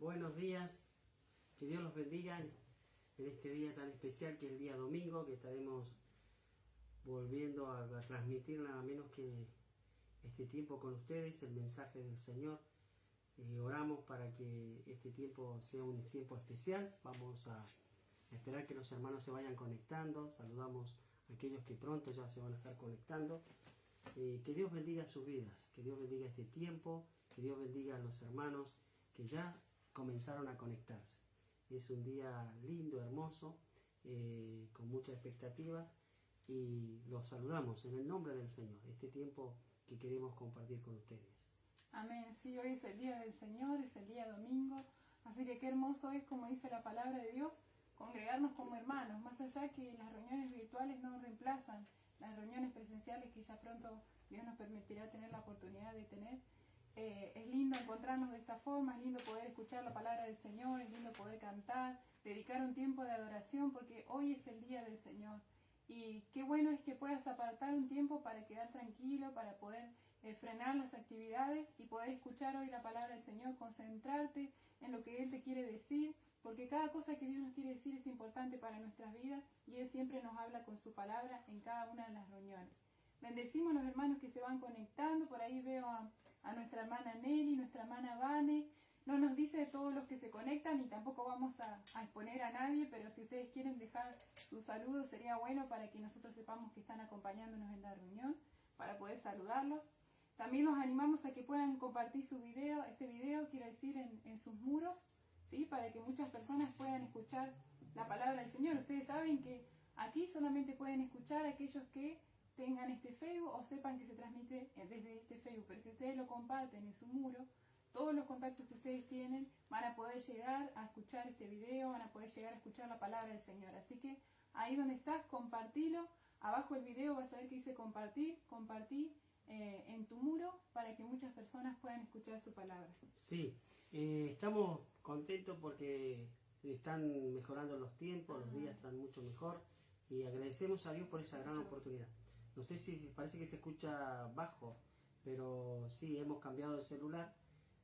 Buenos días, que Dios los bendiga en este día tan especial que es el día domingo, que estaremos volviendo a transmitir nada menos que este tiempo con ustedes, el mensaje del Señor. Oramos para que este tiempo sea un tiempo especial. Vamos a esperar que los hermanos se vayan conectando. Saludamos a aquellos que pronto ya se van a estar conectando. Que Dios bendiga sus vidas, que Dios bendiga este tiempo, que Dios bendiga a los hermanos que ya comenzaron a conectarse. Es un día lindo, hermoso, con mucha expectativa, y los saludamos en el nombre del Señor, este tiempo que queremos compartir con ustedes. Amén. Sí, hoy es el día del Señor, es el día domingo, así que qué hermoso es, como dice la palabra de Dios, congregarnos como hermanos, más allá que las reuniones virtuales no reemplazan las reuniones presenciales que ya pronto Dios nos permitirá tener la oportunidad de tener. Es lindo encontrarnos de esta forma, es lindo poder escuchar la palabra del Señor, es lindo poder cantar, dedicar un tiempo de adoración, porque hoy es el día del Señor. Y qué bueno es que puedas apartar un tiempo para quedar tranquilo, para poder frenar las actividades y poder escuchar hoy la palabra del Señor, concentrarte en lo que Él te quiere decir, porque cada cosa que Dios nos quiere decir es importante para nuestras vidas y Él siempre nos habla con su palabra en cada una de las reuniones. Bendecimos a los hermanos que se van conectando. Por ahí veo a nuestra hermana Nelly, nuestra hermana Vane. No nos dice de todos los que se conectan y tampoco vamos a exponer a nadie, pero si ustedes quieren dejar sus saludos sería bueno para que nosotros sepamos que están acompañándonos en la reunión, para poder saludarlos. También los animamos a que puedan compartir su video, este video quiero decir en sus muros, ¿sí? Para que muchas personas puedan escuchar la palabra del Señor. Ustedes saben que aquí solamente pueden escuchar aquellos que tengan este Facebook o sepan que se transmite desde este Facebook, pero si ustedes lo comparten en su muro, todos los contactos que ustedes tienen van a poder llegar a escuchar este video, van a poder llegar a escuchar la palabra del Señor. Así que ahí donde estás, compartilo. Abajo del video vas a ver que dice compartir, compartí en tu muro para que muchas personas puedan escuchar su palabra. Sí, estamos contentos porque están mejorando los tiempos, los días están mucho mejor, y agradecemos a Dios por esa gran oportunidad. No sé si parece que se escucha bajo, pero sí, hemos cambiado el celular,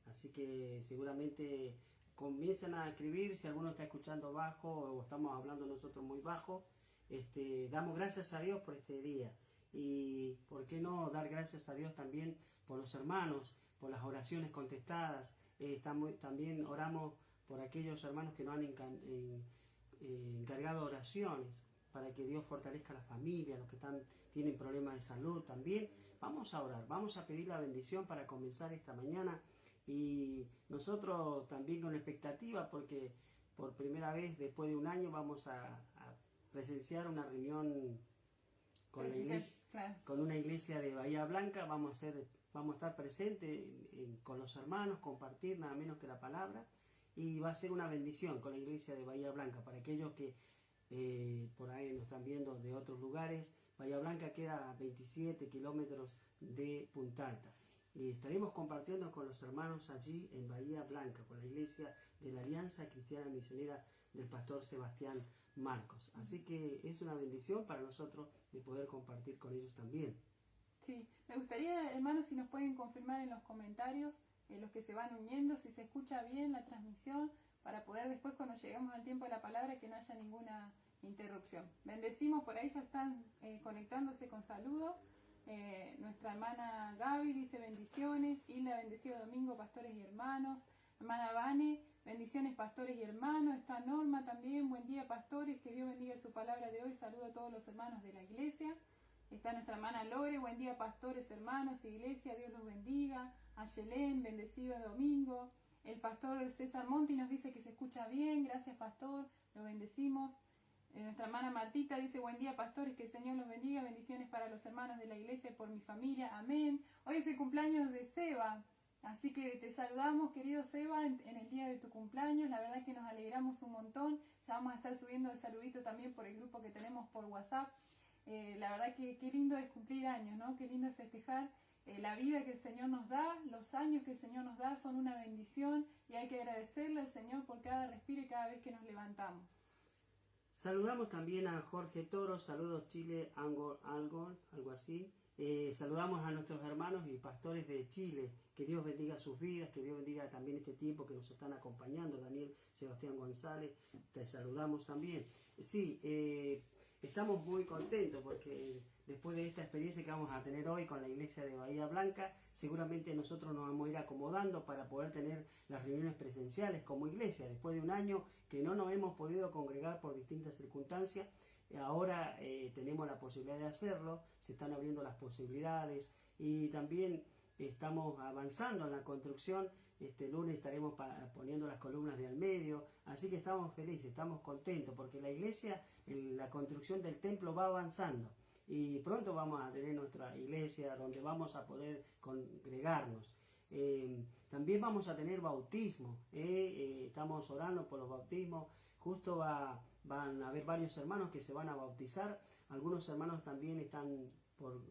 así que seguramente comiencen a escribir si alguno está escuchando bajo o estamos hablando nosotros muy bajo. Damos gracias a Dios por este día, y por qué no dar gracias a Dios también por los hermanos, por las oraciones contestadas. También oramos por aquellos hermanos que nos han encargado oraciones, para que Dios fortalezca a la familia, los que tienen problemas de salud también. Vamos a orar, vamos a pedir la bendición para comenzar esta mañana, y nosotros también con expectativa, porque por primera vez después de un año vamos a presenciar una reunión con la iglesia, claro, con una iglesia de Bahía Blanca. Vamos a estar presentes con los hermanos, compartir nada menos que la palabra, y va a ser una bendición con la iglesia de Bahía Blanca para aquellos que por ahí nos están viendo de otros lugares. Bahía Blanca queda a 27 kilómetros de Punta Alta, y estaremos compartiendo con los hermanos allí en Bahía Blanca, con la iglesia de la Alianza Cristiana Misionera del pastor Sebastián Marcos. Así que es una bendición para nosotros de poder compartir con ellos también. Sí, me gustaría, hermanos, si nos pueden confirmar en los comentarios, los que se van uniendo, si se escucha bien la transmisión, para poder después, cuando lleguemos al tiempo de la palabra, que no haya ninguna interrupción. Bendecimos, por ahí ya están conectándose con saludos. Nuestra hermana Gaby dice bendiciones. Hilda, bendecido domingo, pastores y hermanos. Hermana Vane, bendiciones, pastores y hermanos. Está Norma también, buen día, pastores, que Dios bendiga su palabra de hoy. Saludo a todos los hermanos de la iglesia. Está nuestra hermana Lore, buen día, pastores, hermanos, iglesia, Dios los bendiga. A Yelén, bendecido domingo. El pastor César Monti nos dice que se escucha bien, gracias pastor, lo bendecimos. Nuestra hermana Martita dice, buen día pastores, que el Señor los bendiga, bendiciones para los hermanos de la iglesia y por mi familia, amén. Hoy es el cumpleaños de Seba, así que te saludamos, querido Seba, en el día de tu cumpleaños. La verdad que nos alegramos un montón. Ya vamos a estar subiendo el saludito también por el grupo que tenemos por WhatsApp. La verdad que qué lindo es cumplir años, ¿no? Qué lindo es festejar la vida que el Señor nos da. Los años que el Señor nos da son una bendición, y hay que agradecerle al Señor por cada respiro y cada vez que nos levantamos. Saludamos también a Jorge Toro, saludos Chile, algo así. Saludamos a nuestros hermanos y pastores de Chile. Que Dios bendiga sus vidas, que Dios bendiga también este tiempo que nos están acompañando. Daniel Sebastián González, te saludamos también. Sí, estamos muy contentos porque después de esta experiencia que vamos a tener hoy con la iglesia de Bahía Blanca, seguramente nosotros nos vamos a ir acomodando para poder tener las reuniones presenciales como iglesia. Después de un año que no nos hemos podido congregar por distintas circunstancias, ahora tenemos la posibilidad de hacerlo, se están abriendo las posibilidades y también estamos avanzando en la construcción. Este lunes estaremos poniendo las columnas de al medio, así que estamos felices, estamos contentos porque la iglesia, la construcción del templo va avanzando y pronto vamos a tener nuestra iglesia donde vamos a poder congregarnos. También vamos a tener bautismo, estamos orando por los bautismos. Justo van a haber varios hermanos que se van a bautizar. Algunos hermanos también están por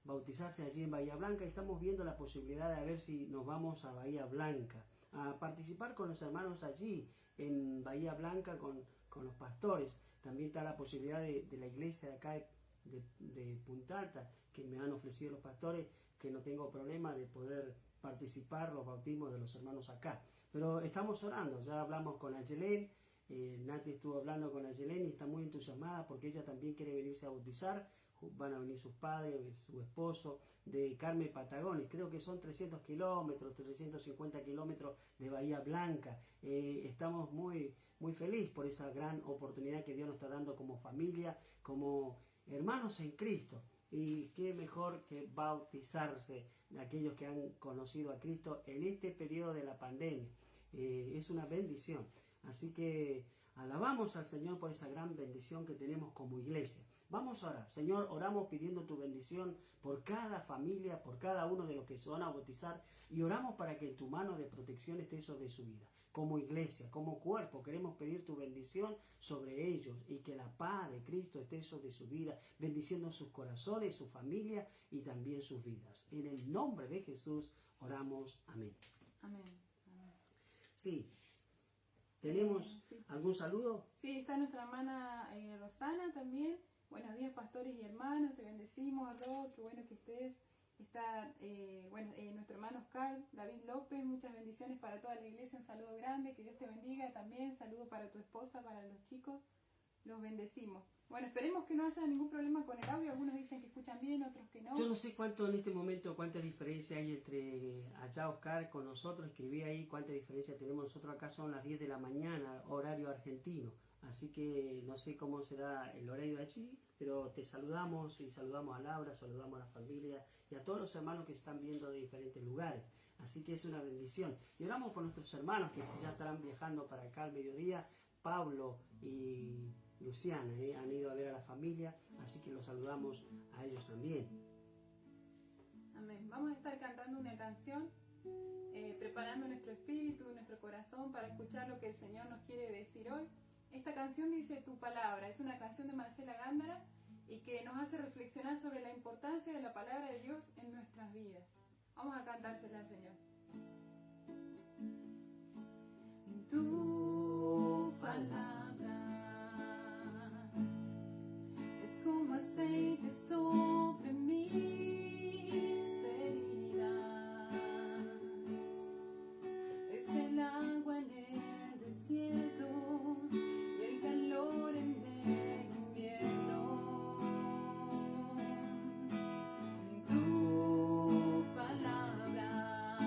bautizarse allí en Bahía Blanca y estamos viendo la posibilidad de ver si nos vamos a Bahía Blanca a participar con los hermanos allí en Bahía Blanca con los pastores. También está la posibilidad de la iglesia de acá de Punta Alta, que me han ofrecido los pastores, que no tengo problema de poder participar los bautismos de los hermanos acá. Pero estamos orando, ya hablamos con Ayelén. Nati estuvo hablando con Ayelén y está muy entusiasmada porque ella también quiere venirse a bautizar. Van a venir sus padres, su esposo, de Carmen Patagones. Creo que son 300 kilómetros, 350 kilómetros de Bahía Blanca. Estamos muy, muy felices por esa gran oportunidad que Dios nos está dando como familia, como hermanos en Cristo. Y qué mejor que bautizarse de aquellos que han conocido a Cristo en este periodo de la pandemia. Es una bendición. Así que alabamos al Señor por esa gran bendición que tenemos como iglesia. Vamos a orar. Señor, oramos pidiendo tu bendición por cada familia, por cada uno de los que se van a bautizar y oramos para que tu mano de protección esté sobre su vida. Como iglesia, como cuerpo, queremos pedir tu bendición sobre ellos y que la paz de Cristo esté sobre su vida, bendiciendo sus corazones, su familia y también sus vidas. En el nombre de Jesús oramos. Amén. Amén. Amén. Sí. ¿Tenemos algún saludo? Sí, está nuestra hermana Rosana también. Buenos días, pastores y hermanos, te bendecimos, Ro, qué bueno que estés. Está nuestro hermano Oscar, David López, muchas bendiciones para toda la iglesia, un saludo grande, que Dios te bendiga también, saludo para tu esposa, para los chicos, los bendecimos. Bueno, esperemos que no haya ningún problema con el audio, algunos dicen que escuchan bien, otros que no. Yo no sé cuánto en este momento, cuánta diferencia hay entre allá Oscar con nosotros, escribí ahí cuánta diferencia tenemos, nosotros acá son las 10 de la mañana, horario argentino, así que no sé cómo será el horario de allí, pero te saludamos y saludamos a Laura, saludamos a la familia y a todos los hermanos que están viendo de diferentes lugares, así que es una bendición. Y oramos por nuestros hermanos que ya estarán viajando para acá al mediodía, Pablo y Luciana, han ido a ver a la familia, así que los saludamos a ellos también. Amén. Vamos a estar cantando una canción, preparando nuestro espíritu, nuestro corazón para escuchar lo que el Señor nos quiere decir hoy. Esta canción dice Tu Palabra, es una canción de Marcela Gándara y que nos hace reflexionar sobre la importancia de la palabra de Dios en nuestras vidas. Vamos a cantársela al Señor. Tu palabra es como aceite sobre mis heridas, es el agua en el desierto y el calor en el invierno. Tu palabra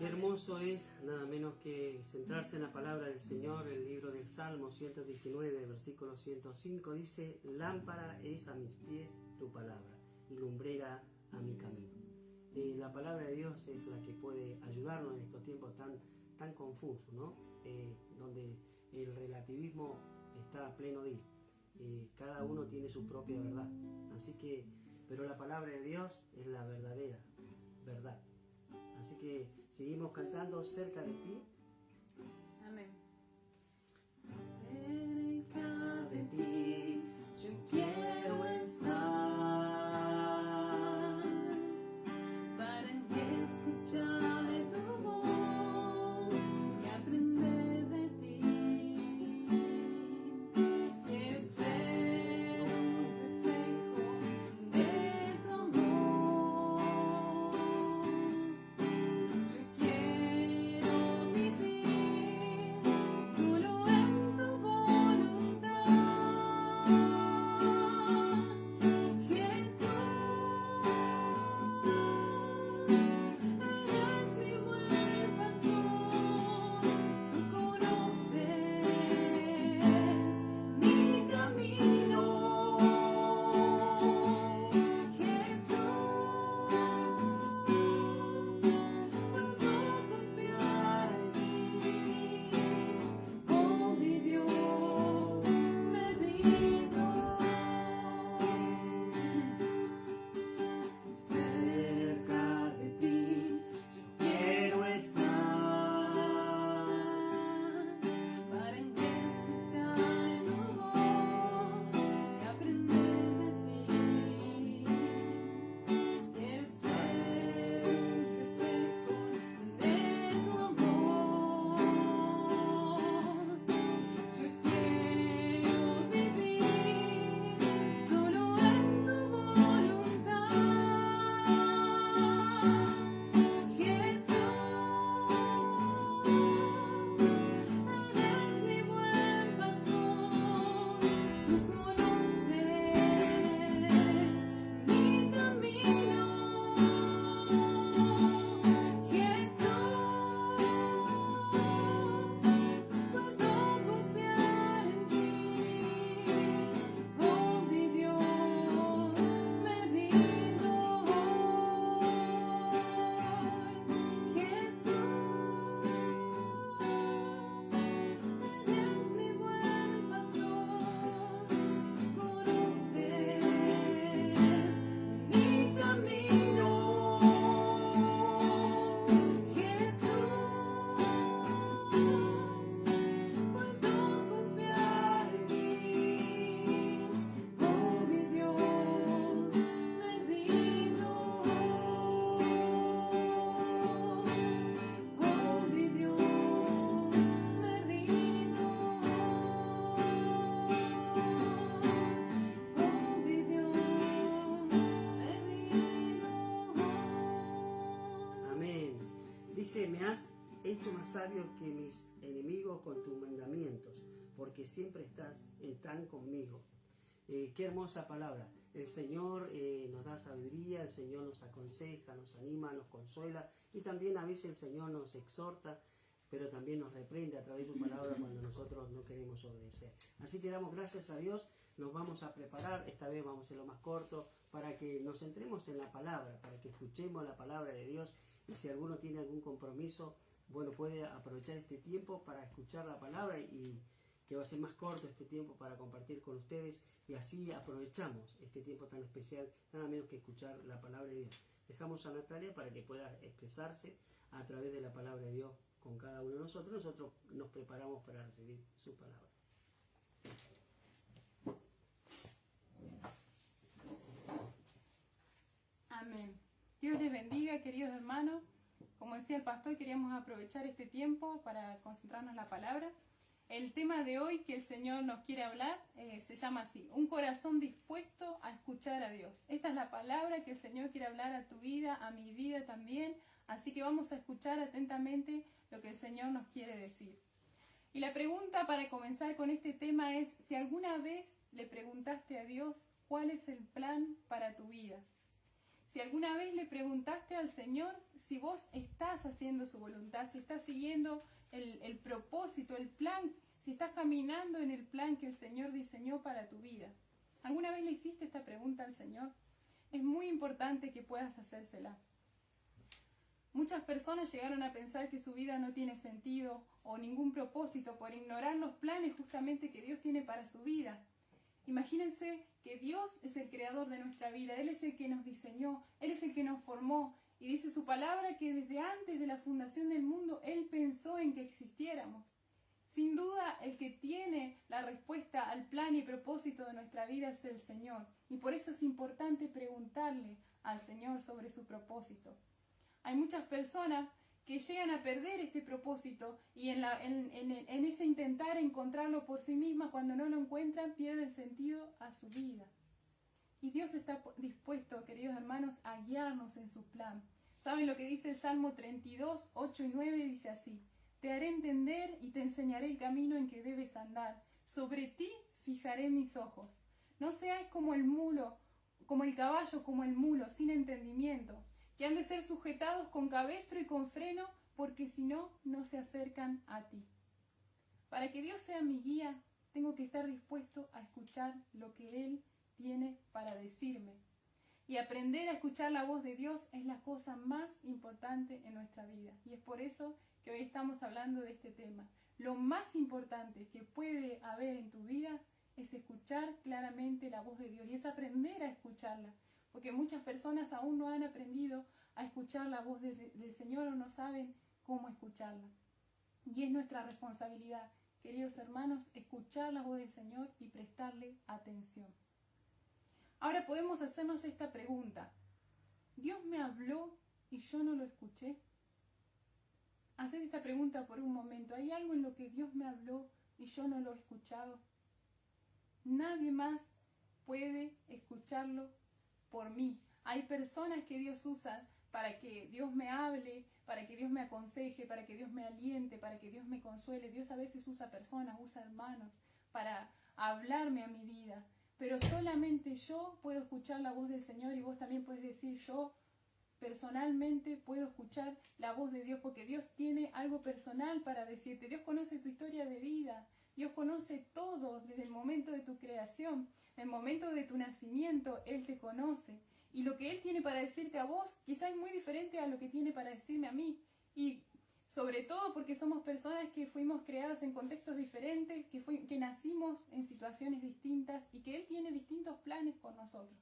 Qué hermoso es nada menos que centrarse en la palabra del Señor. El libro del Salmo 119, versículo 105 dice: lámpara es a mis pies tu palabra y lumbrera a mi camino. La palabra de Dios es la que puede ayudarnos en estos tiempos tan confusos, ¿no? Donde el relativismo está a pleno día. Cada uno tiene su propia verdad. Así que, pero la palabra de Dios es la verdadera verdad. Así que seguimos cantando cerca de ti. Amén. Cerca de ti yo quiero estar, para escuchar tu voz y aprender de ti. Quiero ser un reflejo de tu amor. Yo quiero vivir solo en tu voluntad. Jesús, eres mi buen pastor. Tú conoces mi camino. Jesús, puedo confiar en ti. Oh, mi Dios, me rindo. cerca de ti yo quiero estar, Para escuchar tu voz y aprender de ti. Quiero ser un reflejo de tu amor. Yo quiero vivir solo en tu voluntad. Jesús, eres mi buen pastor. Tú conoces mi camino. Jesús, puedo confiar en ti. Oh, mi Dios, me rindo hoy. Jesús, eres mi buen pastor. Conoces mi camino. Jesús, puedo confiar en ti. Oh, mi Dios, me rindo. Oh, mi Dios, me rindo. Oh, mi Dios, me rindo. amén. Dice: me has hecho más sabio que mis enemigos con tus mandamientos, porque siempre están conmigo. Qué hermosa palabra. El Señor nos da sabiduría, el Señor nos aconseja, nos anima, nos consuela, y también a veces el Señor nos exhorta, pero también nos reprende a través de su palabra cuando nosotros no queremos obedecer. Así que damos gracias a Dios. Nos vamos a preparar, esta vez vamos a hacerlo más corto, para que nos centremos en la palabra, para que escuchemos la palabra de Dios. Y si alguno tiene algún compromiso, bueno, puede aprovechar este tiempo para escuchar la palabra, y que va a ser más corto este tiempo para compartir con ustedes, y así aprovechamos este tiempo tan especial, nada menos que escuchar la palabra de Dios. Dejamos a Natalia para que pueda expresarse a través de la palabra de Dios con cada uno de nosotros. Nosotros nos preparamos para recibir su palabra. Amén. Dios les bendiga, queridos hermanos. Como decía el pastor, queríamos aprovechar este tiempo para concentrarnos en la palabra. El tema de hoy que el Señor nos quiere hablar se llama así: un corazón dispuesto a escuchar a Dios. Esta es la palabra que el Señor quiere hablar a tu vida, a mi vida también. Así que vamos a escuchar atentamente lo que el Señor nos quiere decir. Y la pregunta para comenzar con este tema es: si alguna vez le preguntaste a Dios cuál es el plan para tu vida. Si alguna vez le preguntaste al Señor si vos estás haciendo su voluntad, si estás siguiendo el propósito, el plan, si estás caminando en el plan que el Señor diseñó para tu vida. ¿Alguna vez le hiciste esta pregunta al Señor? Es muy importante que puedas hacérsela. Muchas personas llegaron a pensar que su vida no tiene sentido o ningún propósito por ignorar los planes justamente que Dios tiene para su vida. Imagínense que Dios es el creador de nuestra vida, Él es el que nos diseñó, Él es el que nos formó, y dice su palabra que desde antes de la fundación del mundo Él pensó en que existiéramos. Sin duda, el que tiene la respuesta al plan y propósito de nuestra vida es el Señor, y por eso es importante preguntarle al Señor sobre su propósito. Hay muchas personas que llegan a perder este propósito y en ese intentar encontrarlo por sí misma, cuando no lo encuentran, pierden sentido a su vida. Y Dios está dispuesto, queridos hermanos, a guiarnos en su plan. ¿Saben lo que dice el Salmo 32, 8 y 9? Dice así: te haré entender y te enseñaré el camino en que debes andar. Sobre ti fijaré mis ojos. No seáis como el mulo, como el caballo, como el mulo, sin entendimiento, que han de ser sujetados con cabestro y con freno, porque si no, no se acercan a ti. Para que Dios sea mi guía, tengo que estar dispuesto a escuchar lo que Él tiene para decirme. Y aprender a escuchar la voz de Dios es la cosa más importante en nuestra vida. Y es por eso que hoy estamos hablando de este tema. Lo más importante que puede haber en tu vida es escuchar claramente la voz de Dios, y es aprender a escucharla. Porque muchas personas aún no han aprendido a escuchar la voz del Señor o no saben cómo escucharla. Y es nuestra responsabilidad, queridos hermanos, escuchar la voz del Señor y prestarle atención. Ahora podemos hacernos esta pregunta: ¿Dios me habló y yo no lo escuché? Haced esta pregunta por un momento. ¿Hay algo en lo que Dios me habló y yo no lo he escuchado? Nadie más puede escucharlo por mí. Hay personas que Dios usa para que Dios me hable, para que Dios me aconseje, para que Dios me aliente, para que Dios me consuele. Dios a veces usa personas, usa hermanos para hablarme a mi vida. Pero solamente yo puedo escuchar la voz del Señor, y vos también puedes decir: yo personalmente puedo escuchar la voz de Dios, porque Dios tiene algo personal para decirte. Dios conoce tu historia de vida. Dios conoce todo desde el momento de tu creación, el momento de tu nacimiento. Él te conoce. Y lo que Él tiene para decirte a vos quizás es muy diferente a lo que tiene para decirme a mí. Y sobre todo porque somos personas que fuimos creadas en contextos diferentes, que nacimos en situaciones distintas, y que Él tiene distintos planes con nosotros.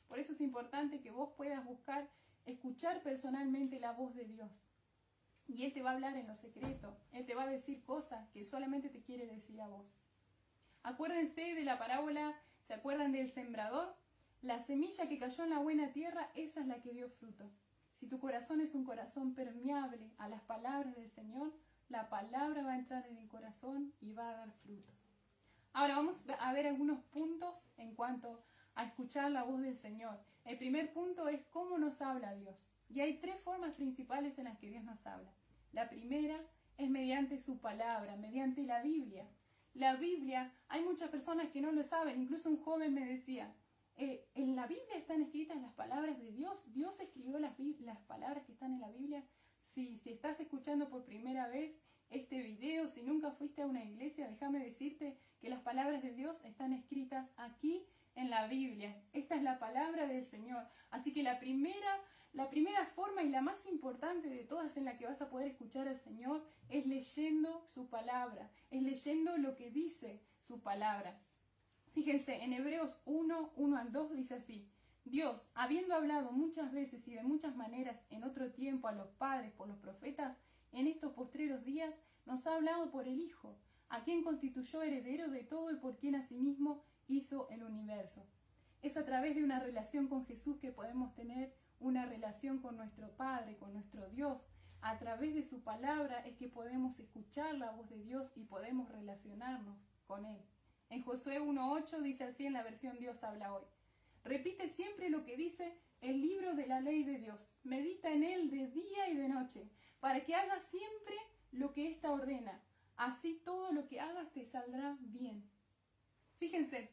Por eso es importante que vos puedas buscar escuchar personalmente la voz de Dios. Y Él te va a hablar en lo secreto. Él te va a decir cosas que solamente te quiere decir a vos. Acuérdense de la parábola, ¿se acuerdan del sembrador? La semilla que cayó en la buena tierra, esa es la que dio fruto. Si tu corazón es un corazón permeable a las palabras del Señor, la palabra va a entrar en el corazón y va a dar fruto. Ahora vamos a ver algunos puntos en cuanto a escuchar la voz del Señor. El primer punto es cómo nos habla Dios. Y hay tres formas principales en las que Dios nos habla. La primera es mediante su palabra, mediante la Biblia. La Biblia, hay muchas personas que no lo saben. Incluso un joven me decía: en la Biblia están escritas las palabras de Dios. Dios escribió las palabras que están en la Biblia. Si estás escuchando por primera vez este video, si nunca fuiste a una iglesia, déjame decirte que las palabras de Dios están escritas aquí en la Biblia. Esta es la palabra del Señor. Así que la primera forma y la más importante de todas en la que vas a poder escuchar al Señor es leyendo su palabra, es leyendo lo que dice su palabra. Fíjense, en Hebreos 1, 1 al 2 dice así: Dios, habiendo hablado muchas veces y de muchas maneras en otro tiempo a los padres por los profetas, en estos postreros días nos ha hablado por el Hijo, a quien constituyó heredero de todo y por quien asimismo hizo el universo. Es a través de una relación con Jesús que podemos tener una relación con nuestro Padre, con nuestro Dios. A través de su palabra es que podemos escuchar la voz de Dios y podemos relacionarnos con Él. En Josué 1:8 dice así en la versión Dios habla hoy: repite siempre lo que dice el libro de la ley de Dios. Medita en él de día y de noche, para que hagas siempre lo que ésta ordena. Así todo lo que hagas te saldrá bien. Fíjense,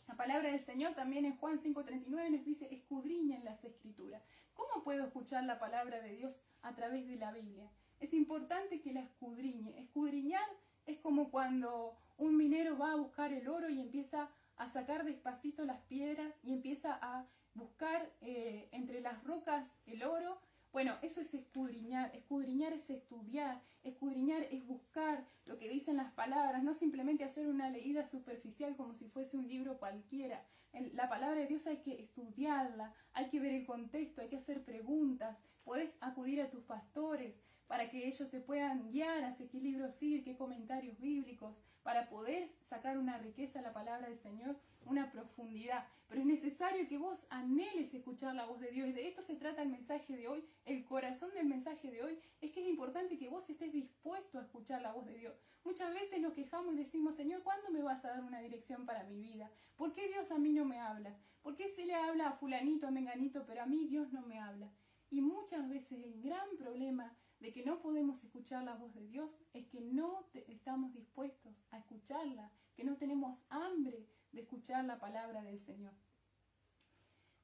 la palabra del Señor también en Juan 5:39 nos dice: escudriñen las Escrituras. ¿Cómo puedo escuchar la palabra de Dios a través de la Biblia? Es importante que la escudriñe. Escudriñar es como cuando un minero va a buscar el oro y empieza a sacar despacito las piedras y empieza a buscar entre las rocas el oro. Bueno, eso es escudriñar. Escudriñar es estudiar. Escudriñar es buscar lo que dicen las palabras, no simplemente hacer una leída superficial como si fuese un libro cualquiera. La palabra de Dios hay que estudiarla, hay que ver el contexto, hay que hacer preguntas. Puedes acudir a tus pastores para que ellos te puedan guiar hacia qué libros ir, qué comentarios bíblicos, para poder sacar una riqueza a la palabra del Señor, una profundidad. Pero es necesario que vos anheles escuchar la voz de Dios. Y de esto se trata el mensaje de hoy. El corazón del mensaje de hoy es que es importante que vos estés dispuesto a escuchar la voz de Dios. Muchas veces nos quejamos y decimos, Señor, ¿cuándo me vas a dar una dirección para mi vida? ¿Por qué Dios a mí no me habla? ¿Por qué se le habla a fulanito, a menganito, pero a mí Dios no me habla? Y muchas veces el gran problema de que no podemos escuchar la voz de Dios es que no estamos dispuestos a escucharla, que no tenemos hambre de escuchar la palabra del Señor.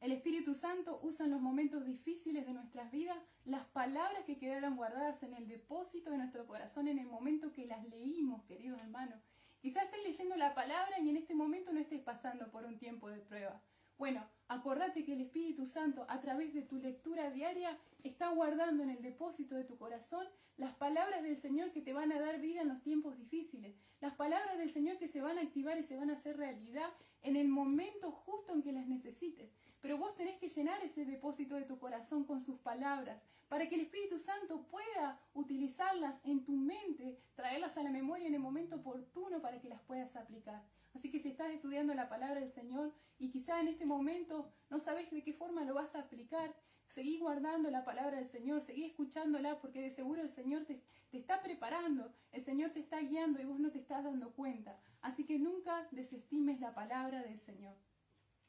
El Espíritu Santo usa en los momentos difíciles de nuestras vidas las palabras que quedaron guardadas en el depósito de nuestro corazón en el momento que las leímos, queridos hermanos. Quizás estés leyendo la palabra y en este momento no estés pasando por un tiempo de prueba. Bueno, acordate que el Espíritu Santo, a través de tu lectura diaria, está guardando en el depósito de tu corazón las palabras del Señor que te van a dar vida en los tiempos difíciles. Las palabras del Señor que se van a activar y se van a hacer realidad en el momento justo en que las necesites. Pero vos tenés que llenar ese depósito de tu corazón con sus palabras, para que el Espíritu Santo pueda utilizarlas en tu mente, traerlas a la memoria en el momento oportuno para que las puedas aplicar. Así que si estás estudiando la palabra del Señor y quizá en este momento no sabes de qué forma lo vas a aplicar, seguí guardando la palabra del Señor, seguí escuchándola, porque de seguro el Señor te está preparando, el Señor te está guiando y vos no te estás dando cuenta. Así que nunca desestimes la palabra del Señor.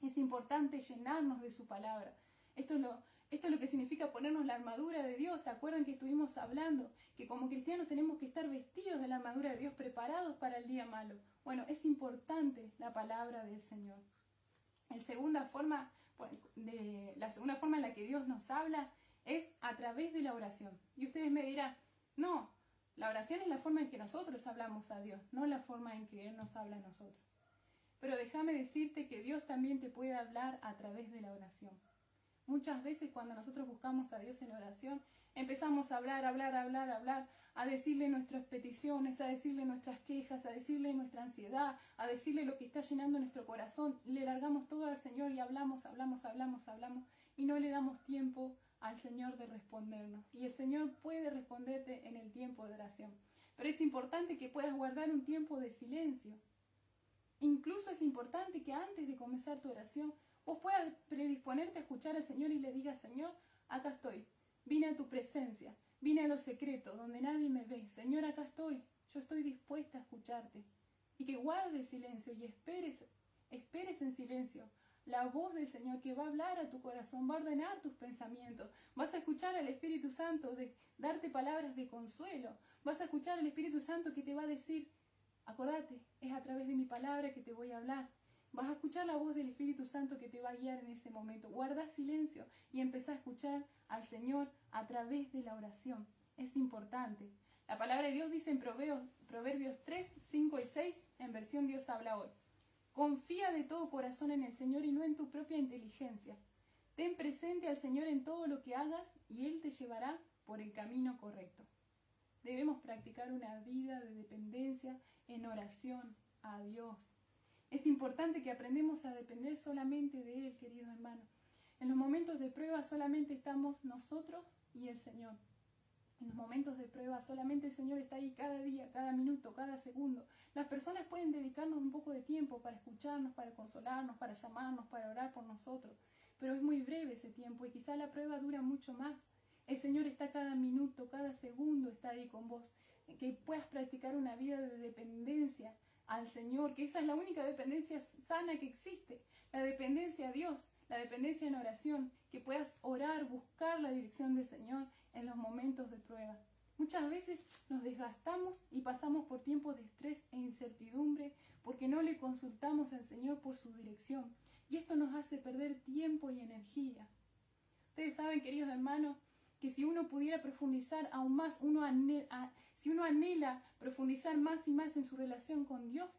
Es importante llenarnos de su palabra. Esto es lo que significa ponernos la armadura de Dios. ¿Se acuerdan que estuvimos hablando? Que como cristianos tenemos que estar vestidos de la armadura de Dios, preparados para el día malo. Bueno, es importante la palabra del Señor. La segunda forma en la que Dios nos habla es a través de la oración. Y ustedes me dirán, no, la oración es la forma en que nosotros hablamos a Dios, no la forma en que Él nos habla a nosotros. Pero déjame decirte que Dios también te puede hablar a través de la oración. Muchas veces cuando nosotros buscamos a Dios en oración, empezamos a hablar, a decirle nuestras peticiones, a decirle nuestras quejas, a decirle nuestra ansiedad, a decirle lo que está llenando nuestro corazón. Le largamos todo al Señor y hablamos, y no le damos tiempo al Señor de respondernos. Y el Señor puede responderte en el tiempo de oración. Pero es importante que puedas guardar un tiempo de silencio. Incluso es importante que antes de comenzar tu oración, vos puedas predisponerte a escuchar al Señor y le digas, Señor, acá estoy, vine a tu presencia, vine a lo secreto, donde nadie me ve. Señor, acá estoy, yo estoy dispuesta a escucharte. Y que guardes silencio y esperes en silencio la voz del Señor que va a hablar a tu corazón, va a ordenar tus pensamientos. Vas a escuchar al Espíritu Santo de darte palabras de consuelo. Vas a escuchar al Espíritu Santo que te va a decir, acordate, es a través de mi palabra que te voy a hablar. Vas a escuchar la voz del Espíritu Santo que te va a guiar en ese momento. Guarda silencio y empezá a escuchar al Señor a través de la oración. Es importante. La palabra de Dios dice en Proverbios 3, 5 y 6, en versión Dios habla hoy. Confía de todo corazón en el Señor y no en tu propia inteligencia. Ten presente al Señor en todo lo que hagas y Él te llevará por el camino correcto. Debemos practicar una vida de dependencia en oración a Dios. Es importante que aprendamos a depender solamente de Él, queridos hermanos. En los momentos de prueba solamente estamos nosotros y el Señor. En los momentos de prueba solamente el Señor está ahí cada día, cada minuto, cada segundo. Las personas pueden dedicarnos un poco de tiempo para escucharnos, para consolarnos, para llamarnos, para orar por nosotros. Pero es muy breve ese tiempo y quizá la prueba dura mucho más. El Señor está cada minuto, cada segundo está ahí con vos. Que puedas practicar una vida de dependencia al Señor, que esa es la única dependencia sana que existe. La dependencia a Dios, la dependencia en oración, que puedas orar, buscar la dirección del Señor en los momentos de prueba. Muchas veces nos desgastamos y pasamos por tiempos de estrés e incertidumbre porque no le consultamos al Señor por su dirección. Y esto nos hace perder tiempo y energía. Ustedes saben, queridos hermanos, que si uno pudiera profundizar aún más, si uno anhela profundizar más y más en su relación con Dios,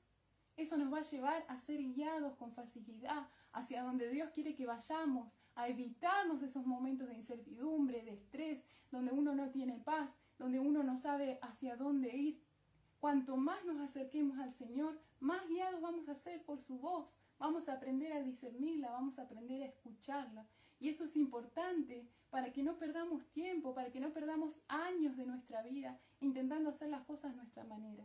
eso nos va a llevar a ser guiados con facilidad hacia donde Dios quiere que vayamos, a evitarnos esos momentos de incertidumbre, de estrés, donde uno no tiene paz, donde uno no sabe hacia dónde ir. Cuanto más nos acerquemos al Señor, más guiados vamos a ser por su voz. Vamos a aprender a discernirla, vamos a aprender a escucharla. Y eso es importante para que no perdamos tiempo, para que no perdamos años de nuestra vida intentando hacer las cosas a nuestra manera.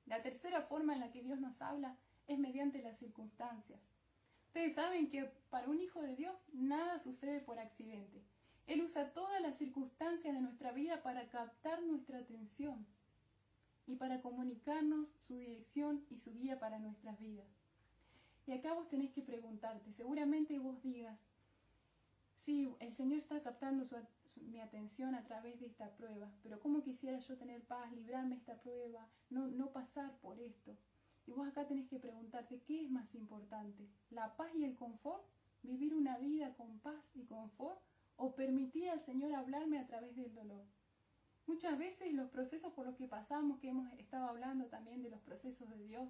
La tercera forma en la que Dios nos habla es mediante las circunstancias. Ustedes saben que para un hijo de Dios nada sucede por accidente. Él usa todas las circunstancias de nuestra vida para captar nuestra atención y para comunicarnos su dirección y su guía para nuestras vidas. Y acá vos tenés que preguntarte, seguramente vos digas, sí, el Señor está captando mi atención a través de esta prueba, pero ¿cómo quisiera yo tener paz, librarme de esta prueba, no pasar por esto? Y vos acá tenés que preguntarte, ¿qué es más importante? ¿La paz y el confort? ¿Vivir una vida con paz y confort? ¿O permitir al Señor hablarme a través del dolor? Muchas veces los procesos por los que pasamos, que hemos estado hablando también de los procesos de Dios,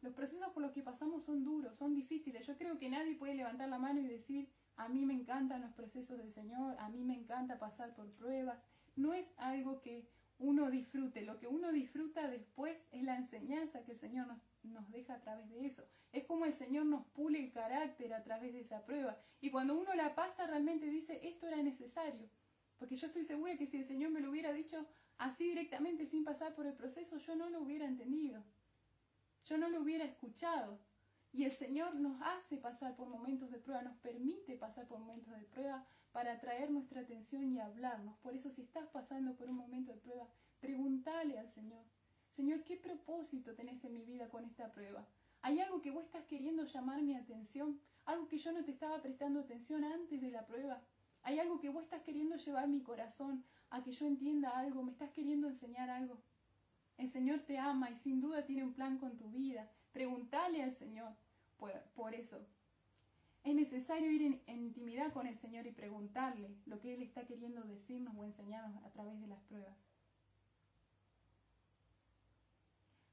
los procesos por los que pasamos son duros, son difíciles. Yo creo que nadie puede levantar la mano y decir, a mí me encantan los procesos del Señor, a mí me encanta pasar por pruebas. No es algo que uno disfrute. Lo que uno disfruta después es la enseñanza que el Señor nos deja a través de eso. Es como el Señor nos pule el carácter a través de esa prueba. Y cuando uno la pasa realmente dice, esto era necesario. Porque yo estoy segura que si el Señor me lo hubiera dicho así directamente sin pasar por el proceso, yo no lo hubiera entendido. Yo no lo hubiera escuchado. Y el Señor nos hace pasar por momentos de prueba, nos permite pasar por momentos de prueba para atraer nuestra atención y hablarnos. Por eso, si estás pasando por un momento de prueba, pregúntale al Señor, Señor, ¿qué propósito tenés en mi vida con esta prueba? ¿Hay algo que vos estás queriendo llamar mi atención? ¿Algo que yo no te estaba prestando atención antes de la prueba? ¿Hay algo que vos estás queriendo llevar mi corazón a que yo entienda algo? ¿Me estás queriendo enseñar algo? El Señor te ama y sin duda tiene un plan con tu vida. Pregúntale al Señor por eso. Es necesario ir en intimidad con el Señor y preguntarle lo que Él está queriendo decirnos o enseñarnos a través de las pruebas.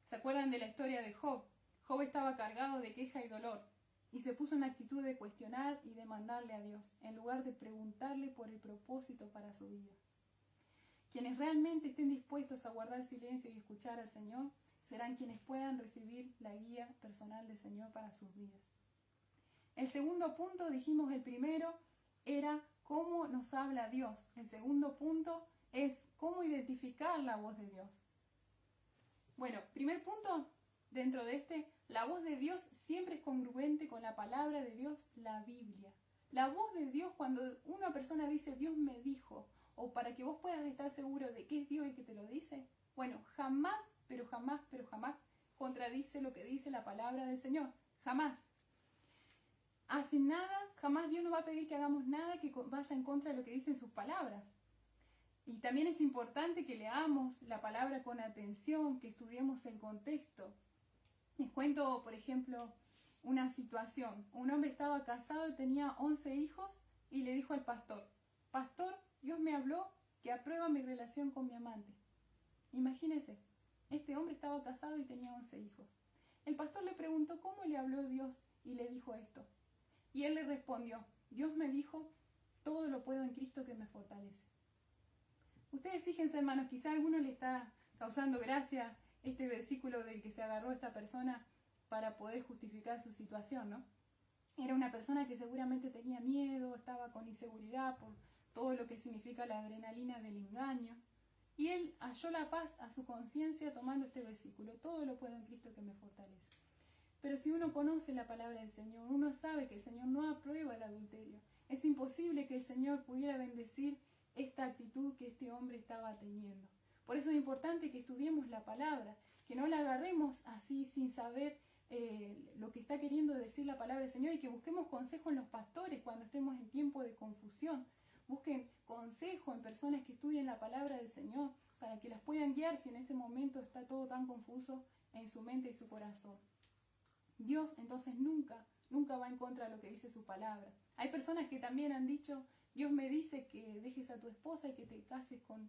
¿Se acuerdan de la historia de Job? Job estaba cargado de queja y dolor y se puso en actitud de cuestionar y demandarle a Dios en lugar de preguntarle por el propósito para su vida. Quienes realmente estén dispuestos a guardar silencio y escuchar al Señor serán quienes puedan recibir la guía personal del Señor para sus vidas. El segundo punto, dijimos el primero, era cómo nos habla Dios. El segundo punto es cómo identificar la voz de Dios. Bueno, primer punto, dentro de la voz de Dios siempre es congruente con la palabra de Dios, la Biblia. La voz de Dios, cuando una persona dice Dios me dijo, o para que vos puedas estar seguro de que es Dios el que te lo dice, bueno, jamás contradice lo que dice la palabra del Señor. Jamás. Hace nada, jamás Dios nos va a pedir que hagamos nada que vaya en contra de lo que dicen sus palabras. Y también es importante que leamos la palabra con atención, que estudiemos el contexto. Les cuento, por ejemplo, una situación. Un hombre estaba casado y tenía 11 hijos y le dijo al pastor, pastor, Dios me habló que aprueba mi relación con mi amante. Imagínense, este hombre estaba casado y tenía 11 hijos. El pastor le preguntó cómo le habló Dios y le dijo esto. Y él le respondió, Dios me dijo, todo lo puedo en Cristo que me fortalece. Ustedes fíjense, hermanos, quizá a alguno le está causando gracia este versículo del que se agarró esta persona para poder justificar su situación, ¿no? Era una persona que seguramente tenía miedo, estaba con inseguridad por todo lo que significa la adrenalina del engaño. Y él halló la paz a su conciencia tomando este versículo, todo lo puedo en Cristo que me fortalece. Pero si uno conoce la palabra del Señor, uno sabe que el Señor no aprueba el adulterio. Es imposible que el Señor pudiera bendecir esta actitud que este hombre estaba teniendo. Por eso es importante que estudiemos la palabra, que no la agarremos así sin saber lo que está queriendo decir la palabra del Señor y que busquemos consejo en los pastores cuando estemos en tiempo de confusión. Busquen consejo en personas que estudien la palabra del Señor para que las puedan guiar si en ese momento está todo tan confuso en su mente y su corazón. Dios entonces nunca va en contra de lo que dice su palabra. Hay personas que también han dicho Dios me dice que dejes a tu esposa y que te cases con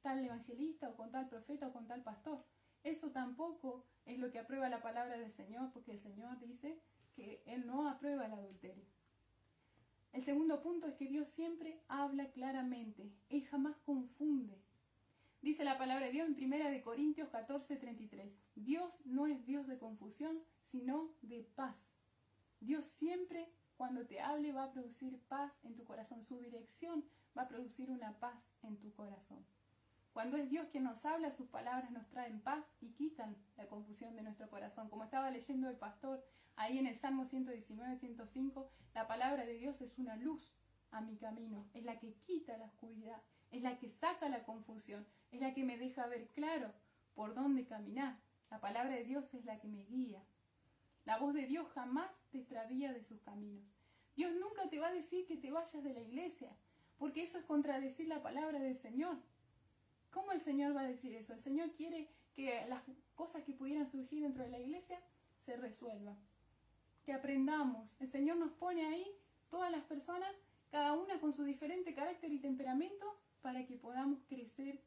tal evangelista o con tal profeta o con tal pastor. Eso tampoco es lo que aprueba la palabra del Señor, porque el Señor dice que Él no aprueba el adulterio. El segundo punto es que Dios siempre habla claramente, Él jamás confunde. Dice la palabra de Dios en 1 Corintios 14:33, Dios no es Dios de confusión, sino de paz. Dios siempre, cuando te hable, va a producir paz en tu corazón. Su dirección va a producir una paz en tu corazón. Cuando es Dios quien nos habla, sus palabras nos traen paz y quitan la confusión de nuestro corazón. Como estaba leyendo el pastor ahí en el Salmo 119, 105, la palabra de Dios es una luz a mi camino, es la que quita la oscuridad, es la que saca la confusión, es la que me deja ver claro por dónde caminar. La palabra de Dios es la que me guía. La voz de Dios jamás te extravía de sus caminos. Dios nunca te va a decir que te vayas de la iglesia, porque eso es contradecir la palabra del Señor. ¿Cómo el Señor va a decir eso? El Señor quiere que las cosas que pudieran surgir dentro de la iglesia se resuelvan, que aprendamos. El Señor nos pone ahí todas las personas, cada una con su diferente carácter y temperamento, para que podamos crecer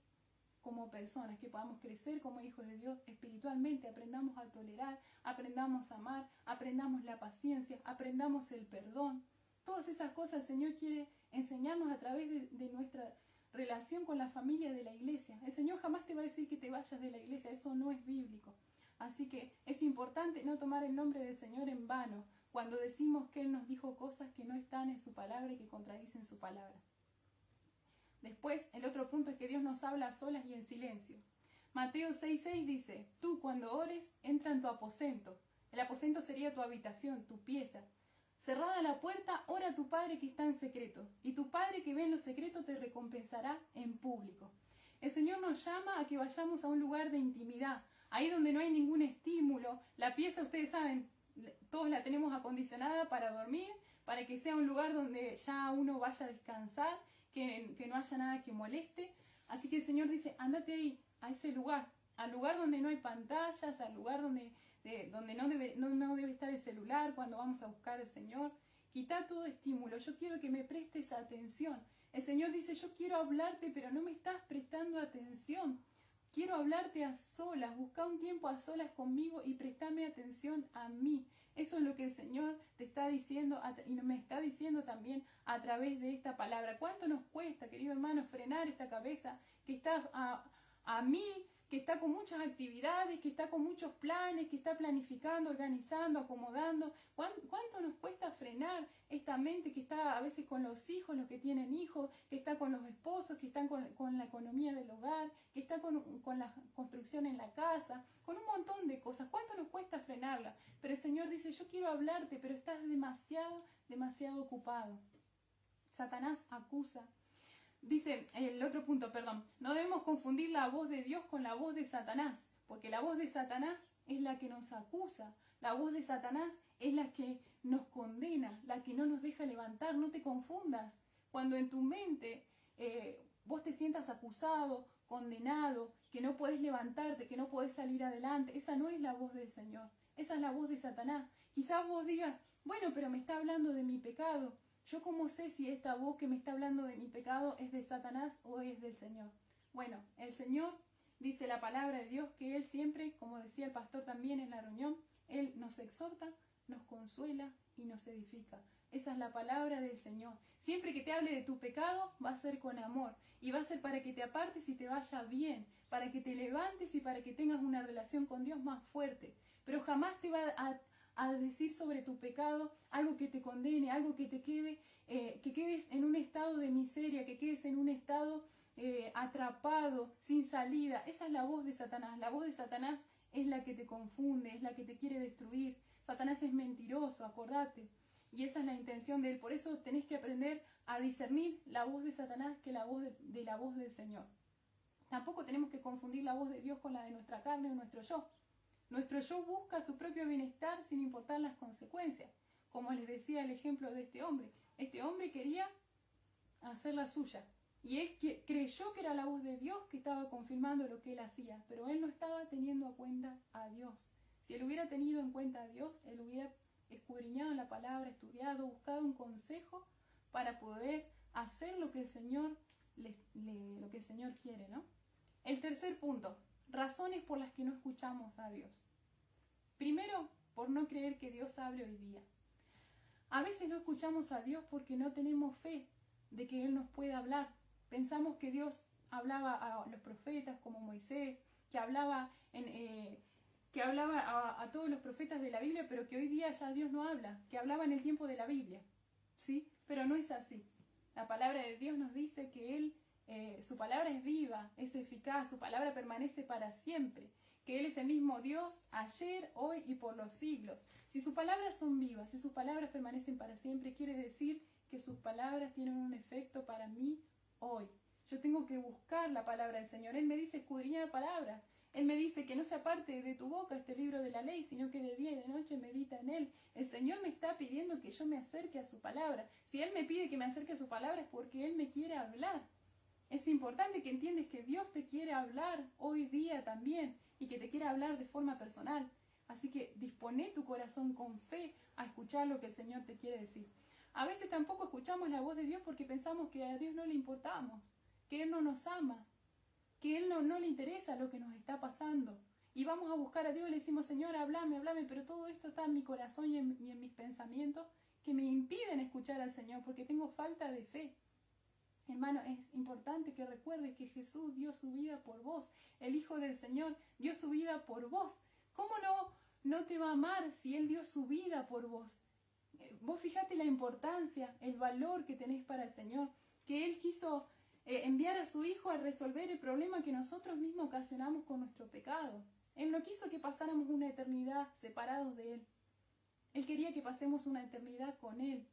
como personas, que podamos crecer como hijos de Dios espiritualmente, aprendamos a tolerar, aprendamos a amar, aprendamos la paciencia, aprendamos el perdón. Todas esas cosas el Señor quiere enseñarnos a través de nuestra relación con la familia de la iglesia. El Señor jamás te va a decir que te vayas de la iglesia, eso no es bíblico. Así que es importante no tomar el nombre del Señor en vano cuando decimos que Él nos dijo cosas que no están en su palabra y que contradicen su palabra. Después, el otro punto es que Dios nos habla a solas y en silencio. Mateo 6:6 dice, tú cuando ores, entra en tu aposento. El aposento sería tu habitación, tu pieza. Cerrada la puerta, ora a tu Padre que está en secreto, y tu Padre que ve en lo secreto te recompensará en público. El Señor nos llama a que vayamos a un lugar de intimidad, ahí donde no hay ningún estímulo. La pieza, ustedes saben, todos la tenemos acondicionada para dormir, para que sea un lugar donde ya uno vaya a descansar, que no haya nada que moleste. Así que el Señor dice, ándate ahí, a ese lugar, al lugar donde no hay pantallas, al lugar donde no debe estar el celular cuando vamos a buscar al Señor. Quita todo estímulo, yo quiero que me prestes atención. El Señor dice, yo quiero hablarte, pero no me estás prestando atención. Quiero hablarte a solas, busca un tiempo a solas conmigo y prestame atención a mí. Eso es lo que el Señor te está diciendo y me está diciendo también a través de esta palabra. ¿Cuánto nos cuesta, querido hermano, frenar esta cabeza que está a mil, que está con muchas actividades, que está con muchos planes, que está planificando, organizando, acomodando? ¿Cuánto nos cuesta frenar esta mente que está a veces con los hijos, los que tienen hijos, que está con los esposos, que están con la economía del hogar, que está con la construcción en la casa, con un montón de cosas? ¿Cuánto nos cuesta frenarla? Pero el Señor dice, yo quiero hablarte, pero estás demasiado ocupado. Satanás acusa. Dice el otro punto, no debemos confundir la voz de Dios con la voz de Satanás, porque la voz de Satanás es la que nos acusa, la voz de Satanás es la que nos condena, la que no nos deja levantar. No te confundas. Cuando en tu mente vos te sientas acusado, condenado, que no podés levantarte, que no podés salir adelante, esa no es la voz del Señor, esa es la voz de Satanás. Quizás vos digas, bueno, pero me está hablando de mi pecado. ¿Yo cómo sé si esta voz que me está hablando de mi pecado es de Satanás o es del Señor? Bueno, el Señor dice la palabra de Dios que Él siempre, como decía el pastor también en la reunión, Él nos exhorta, nos consuela y nos edifica. Esa es la palabra del Señor. Siempre que te hable de tu pecado, va a ser con amor. Y va a ser para que te apartes y te vaya bien, para que te levantes y para que tengas una relación con Dios más fuerte. Pero jamás te va a decir sobre tu pecado algo que te condene, algo que te quede, que quedes en un estado de miseria, que quedes en un estado atrapado, sin salida. Esa es la voz de Satanás. La voz de Satanás es la que te confunde, es la que te quiere destruir. Satanás es mentiroso, acordate. Y esa es la intención de él. Por eso tenés que aprender a discernir la voz de Satanás que la voz de la voz del Señor. Tampoco tenemos que confundir la voz de Dios con la de nuestra carne o nuestro yo. Nuestro yo busca su propio bienestar sin importar las consecuencias. Como les decía el ejemplo de este hombre. Este hombre quería hacer la suya. Y él creyó que era la voz de Dios que estaba confirmando lo que él hacía. Pero él no estaba teniendo en cuenta a Dios. Si él hubiera tenido en cuenta a Dios, él hubiera escudriñado la palabra, estudiado, buscado un consejo para poder hacer lo que el Señor lo que el Señor quiere, ¿no? El tercer punto, razones por las que no escuchamos a Dios. Primero, por no creer que Dios hable hoy día. A veces no escuchamos a Dios porque no tenemos fe de que Él nos pueda hablar. Pensamos que Dios hablaba a los profetas como Moisés, que hablaba a todos los profetas de la Biblia, pero que hoy día ya Dios no habla, que hablaba en el tiempo de la Biblia, ¿sí? Pero no es así. La palabra de Dios nos dice que Él, su palabra es viva, es eficaz, su palabra permanece para siempre, que Él es el mismo Dios ayer, hoy y por los siglos. Si sus palabras son vivas, si sus palabras permanecen para siempre, quiere decir que sus palabras tienen un efecto para mí hoy. Yo tengo que buscar la palabra del Señor. Él me dice, escudriña la palabra. Él me dice que no se aparte de tu boca este libro de la ley, sino que de día y de noche medita en él. El Señor me está pidiendo que yo me acerque a su palabra. Si Él me pide que me acerque a su palabra es porque Él me quiere hablar. Es importante que entiendas que Dios te quiere hablar hoy día también y que te quiere hablar de forma personal. Así que dispone tu corazón con fe a escuchar lo que el Señor te quiere decir. A veces tampoco escuchamos la voz de Dios porque pensamos que a Dios no le importamos, que Él no nos ama, que Él no le interesa lo que nos está pasando. Y vamos a buscar a Dios y le decimos, Señor, háblame, pero todo esto está en mi corazón y en mis pensamientos que me impiden escuchar al Señor porque tengo falta de fe. Hermano, es importante que recuerdes que Jesús dio su vida por vos. El Hijo del Señor dio su vida por vos. ¿Cómo no te va a amar si Él dio su vida por vos? Vos fijate la importancia, el valor que tenés para el Señor, que Él quiso enviar a su Hijo a resolver el problema que nosotros mismos ocasionamos con nuestro pecado. Él no quiso que pasáramos una eternidad separados de Él. Él quería que pasemos una eternidad con Él.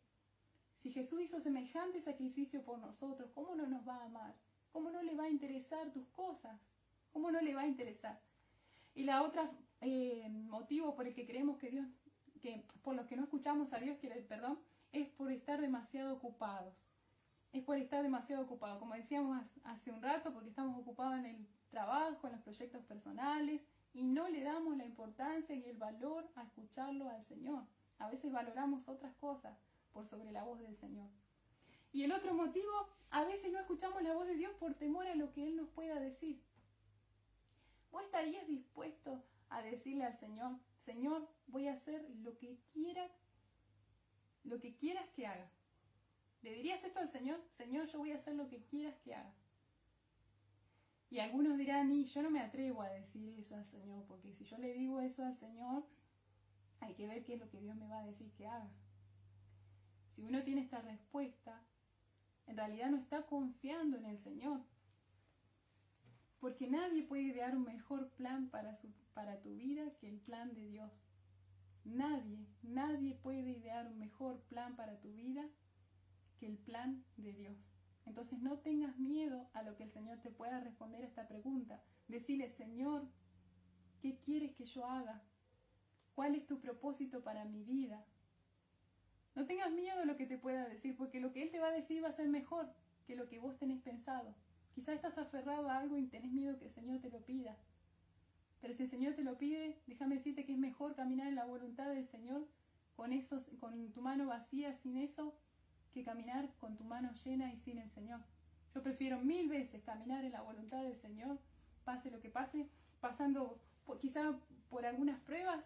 Si Jesús hizo semejante sacrificio por nosotros, ¿cómo no nos va a amar? ¿Cómo no le va a interesar tus cosas? ¿Cómo no le va a interesar? Y la otra motivo por el que creemos que por los que no escuchamos a Dios, es por estar demasiado ocupados. Es por estar demasiado ocupados. Como decíamos hace un rato, porque estamos ocupados en el trabajo, en los proyectos personales, y no le damos la importancia y el valor a escucharlo al Señor. A veces valoramos otras cosas por sobre la voz del Señor. Y el otro motivo, a veces no escuchamos la voz de Dios por temor a lo que Él nos pueda decir. ¿Vos estarías dispuesto a decirle al Señor, Señor, voy a hacer lo que quieras que haga? ¿Le dirías esto al Señor? Señor, yo voy a hacer lo que quieras que haga. Y algunos dirán, y yo no me atrevo a decir eso al Señor, porque si yo le digo eso al Señor, hay que ver qué es lo que Dios me va a decir que haga. Si uno tiene esta respuesta, en realidad no está confiando en el Señor. Porque nadie puede idear un mejor plan para tu vida que el plan de Dios. Nadie puede idear un mejor plan para tu vida que el plan de Dios. Entonces no tengas miedo a lo que el Señor te pueda responder a esta pregunta. Decile, Señor, ¿qué quieres que yo haga? ¿Cuál es tu propósito para mi vida? No tengas miedo a lo que te pueda decir, porque lo que Él te va a decir va a ser mejor que lo que vos tenés pensado. Quizás estás aferrado a algo y tenés miedo que el Señor te lo pida. Pero si el Señor te lo pide, déjame decirte que es mejor caminar en la voluntad del Señor con tu mano vacía, sin eso, que caminar con tu mano llena y sin el Señor. Yo prefiero 1000 veces caminar en la voluntad del Señor, pase lo que pase, pasando quizá por algunas pruebas,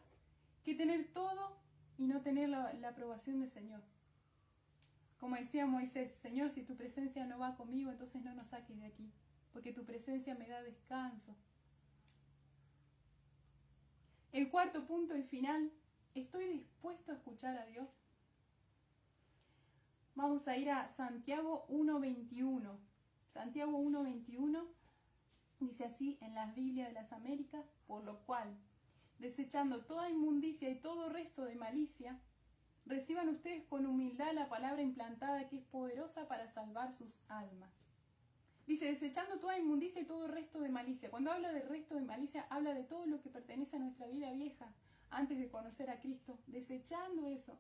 que tener todo y no tener la aprobación del Señor. Como decía Moisés, Señor, si tu presencia no va conmigo, entonces no nos saques de aquí, porque tu presencia me da descanso. El cuarto punto y final, ¿estoy dispuesto a escuchar a Dios? Vamos a ir a Santiago 1:21. Santiago 1:21 dice así en las Biblias de las Américas, por lo cual, desechando toda inmundicia y todo resto de malicia, reciban ustedes con humildad la palabra implantada que es poderosa para salvar sus almas. Dice, desechando toda inmundicia y todo resto de malicia. Cuando habla de resto de malicia, habla de todo lo que pertenece a nuestra vida vieja, antes de conocer a Cristo. Desechando eso,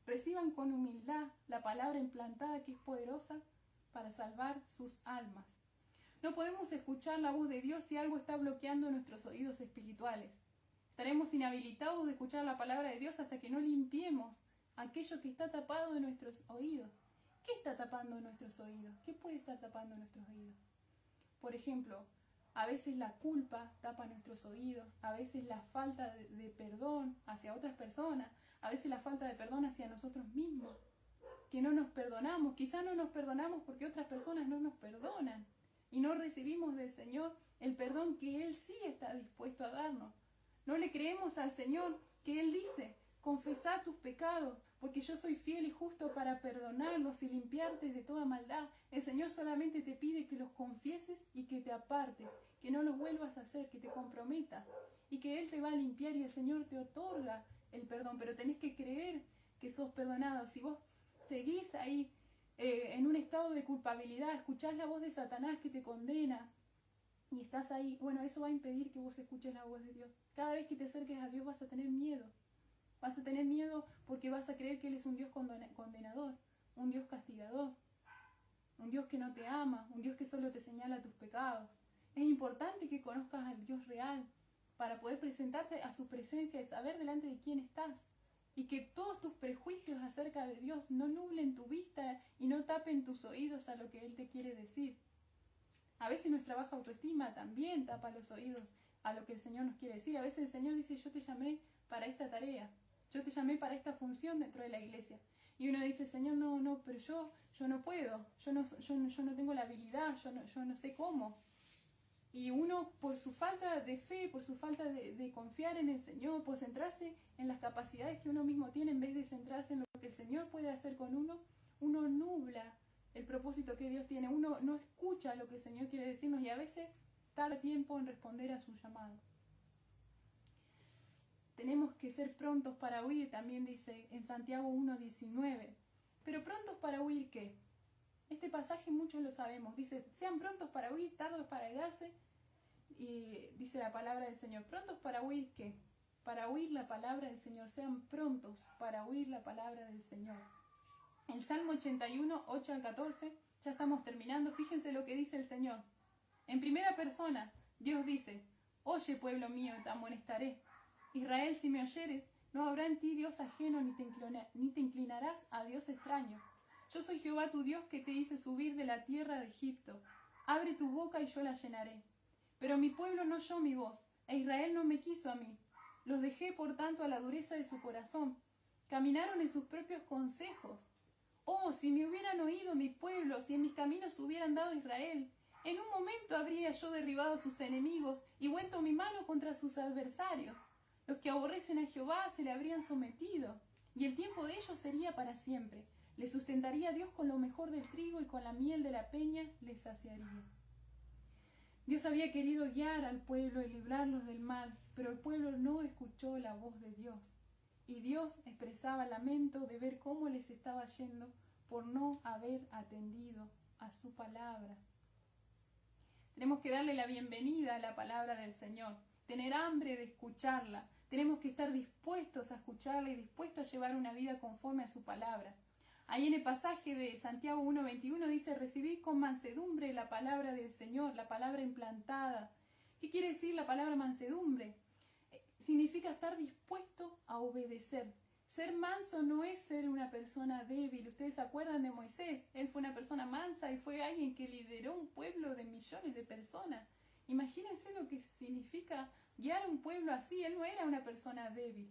reciban con humildad la palabra implantada que es poderosa para salvar sus almas. No podemos escuchar la voz de Dios si algo está bloqueando nuestros oídos espirituales. Estaremos inhabilitados de escuchar la palabra de Dios hasta que no limpiemos aquello que está tapado de nuestros oídos. ¿Qué está tapando nuestros oídos? ¿Qué puede estar tapando nuestros oídos? Por ejemplo, a veces la culpa tapa nuestros oídos, a veces la falta de perdón hacia otras personas, a veces la falta de perdón hacia nosotros mismos, que no nos perdonamos. Quizá no nos perdonamos porque otras personas no nos perdonan y no recibimos del Señor el perdón que Él sí está dispuesto a darnos. No le creemos al Señor que Él dice: confesá tus pecados, porque yo soy fiel y justo para perdonarlos y limpiarte de toda maldad. El Señor solamente te pide que los confieses y que te apartes, que no los vuelvas a hacer, que te comprometas, y que Él te va a limpiar y el Señor te otorga el perdón. Pero tenés que creer que sos perdonado. Si vos seguís ahí en un estado de culpabilidad, escuchás la voz de Satanás que te condena y estás ahí, bueno, eso va a impedir que vos escuches la voz de Dios. Cada vez que te acerques a Dios vas a tener miedo. Vas a tener miedo porque vas a creer que Él es un Dios condenador, un Dios castigador, un Dios que no te ama, un Dios que solo te señala tus pecados. Es importante que conozcas al Dios real para poder presentarte a su presencia y saber delante de quién estás. Y que todos tus prejuicios acerca de Dios no nublen tu vista y no tapen tus oídos a lo que Él te quiere decir. A veces nuestra baja autoestima también tapa los oídos a lo que el Señor nos quiere decir. A veces el Señor dice: yo te llamé para esta tarea, yo te llamé para esta función dentro de la iglesia. Y uno dice: Señor, no, pero yo no puedo, yo no tengo la habilidad, yo no sé cómo. Y uno, por su falta de fe, por su falta de confiar en el Señor, por centrarse en las capacidades que uno mismo tiene en vez de centrarse en lo que el Señor puede hacer con uno, uno nubla el propósito que Dios tiene, uno no escucha lo que el Señor quiere decirnos y a veces tarda tiempo en responder a su llamado. Tenemos que ser prontos para huir, también dice en Santiago 1:19. Pero prontos para huir, ¿qué? Este pasaje muchos lo sabemos. Dice: sean prontos para huir, tardos para irarse. Y dice la palabra del Señor: prontos para huir, ¿qué? Para oír la palabra del Señor. Sean prontos para oír la palabra del Señor. El Salmo 81, 8-14, ya estamos terminando. Fíjense lo que dice el Señor. En primera persona, Dios dice: oye, pueblo mío, te amonestaré. Israel, si me oyeres, no habrá en ti Dios ajeno, ni te inclinarás a Dios extraño. Yo soy Jehová tu Dios, que te hice subir de la tierra de Egipto. Abre tu boca y yo la llenaré. Pero mi pueblo no oyó mi voz, e Israel no me quiso a mí. Los dejé, por tanto, a la dureza de su corazón. Caminaron en sus propios consejos. Oh, si me hubieran oído mi pueblo, si en mis caminos hubieran dado Israel, en un momento habría yo derribado a sus enemigos y vuelto mi mano contra sus adversarios. Los que aborrecen a Jehová se le habrían sometido, y el tiempo de ellos sería para siempre. Les sustentaría Dios con lo mejor del trigo y con la miel de la peña les saciaría. Dios había querido guiar al pueblo y librarlos del mal, pero el pueblo no escuchó la voz de Dios. Y Dios expresaba lamento de ver cómo les estaba yendo por no haber atendido a su palabra. Tenemos que darle la bienvenida a la palabra del Señor, tener hambre de escucharla. Tenemos que estar dispuestos a escucharla y dispuestos a llevar una vida conforme a su palabra. Ahí en el pasaje de Santiago 1:21 dice: recibid con mansedumbre la palabra del Señor, la palabra implantada. ¿Qué quiere decir la palabra mansedumbre? Significa estar dispuesto a obedecer. Ser manso no es ser una persona débil. Ustedes se acuerdan de Moisés. Él fue una persona mansa y fue alguien que lideró un pueblo de millones de personas. Imagínense lo que significa guiar a un pueblo así. Él no era una persona débil.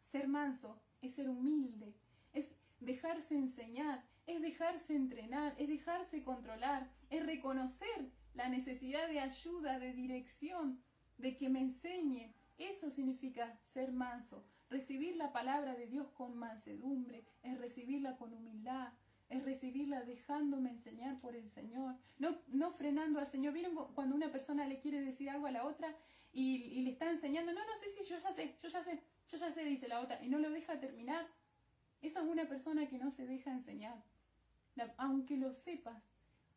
Ser manso es ser humilde, es dejarse enseñar, es dejarse entrenar, es dejarse controlar, es reconocer la necesidad de ayuda, de dirección, de que me enseñe. Eso significa ser manso. Recibir la palabra de Dios con mansedumbre, es recibirla con humildad, es recibirla dejándome enseñar por el Señor, no frenando al Señor. ¿Vieron cuando una persona le quiere decir algo a la otra y le está enseñando? No sé si yo ya sé, dice la otra, y no lo deja terminar. Esa es una persona que no se deja enseñar. Aunque lo sepas,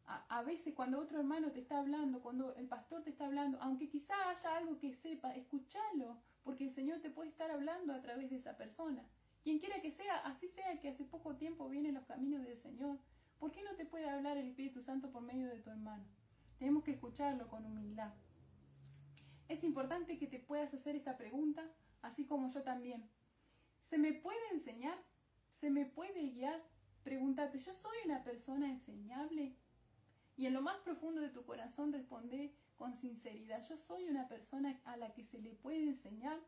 a veces cuando otro hermano te está hablando, cuando el pastor te está hablando, aunque quizá haya algo que sepa, escúchalo, porque el Señor te puede estar hablando a través de esa persona. Quien quiera que sea, así sea que hace poco tiempo viene en los caminos del Señor, ¿por qué no te puede hablar el Espíritu Santo por medio de tu hermano? Tenemos que escucharlo con humildad. Es importante que te puedas hacer esta pregunta, así como yo también. ¿Se me puede enseñar? ¿Se me puede guiar? pregúntate, ¿yo soy una persona enseñable? Y en lo más profundo de tu corazón responde con sinceridad, ¿yo soy una persona a la que se le puede enseñar?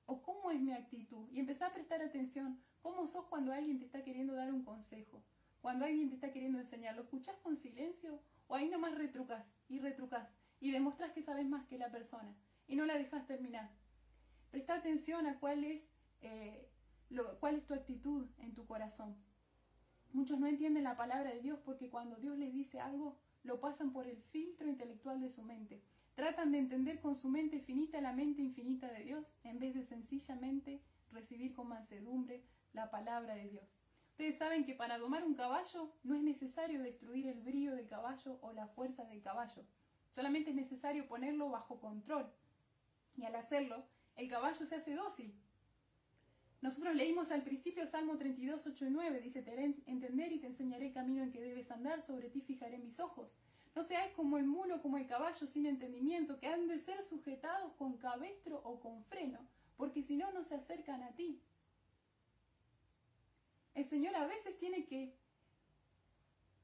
¿O cómo es mi actitud? Y empezá a prestar atención, ¿cómo sos cuando alguien te está queriendo dar un consejo? Cuando alguien te está queriendo enseñar, ¿lo escuchás con silencio? ¿O ahí nomás retrucás y demostrás que sabes más que la persona y no la dejás terminar? Presta atención a cuál es tu actitud en tu corazón. Muchos no entienden la palabra de Dios porque cuando Dios les dice algo, lo pasan por el filtro intelectual de su mente. Tratan de entender con su mente finita la mente infinita de Dios en vez de sencillamente recibir con mansedumbre la palabra de Dios. Ustedes saben que para domar un caballo no es necesario destruir el brío del caballo o la fuerza del caballo. Solamente es necesario ponerlo bajo control. Y al hacerlo, el caballo se hace dócil. Nosotros leímos al principio Salmo 32, 8 y 9. Dice, te haré entender y te enseñaré el camino en que debes andar. Sobre ti fijaré mis ojos. No seáis como el mulo, como el caballo sin entendimiento, que han de ser sujetados con cabestro o con freno, porque si no, no se acercan a ti. El Señor a veces tiene que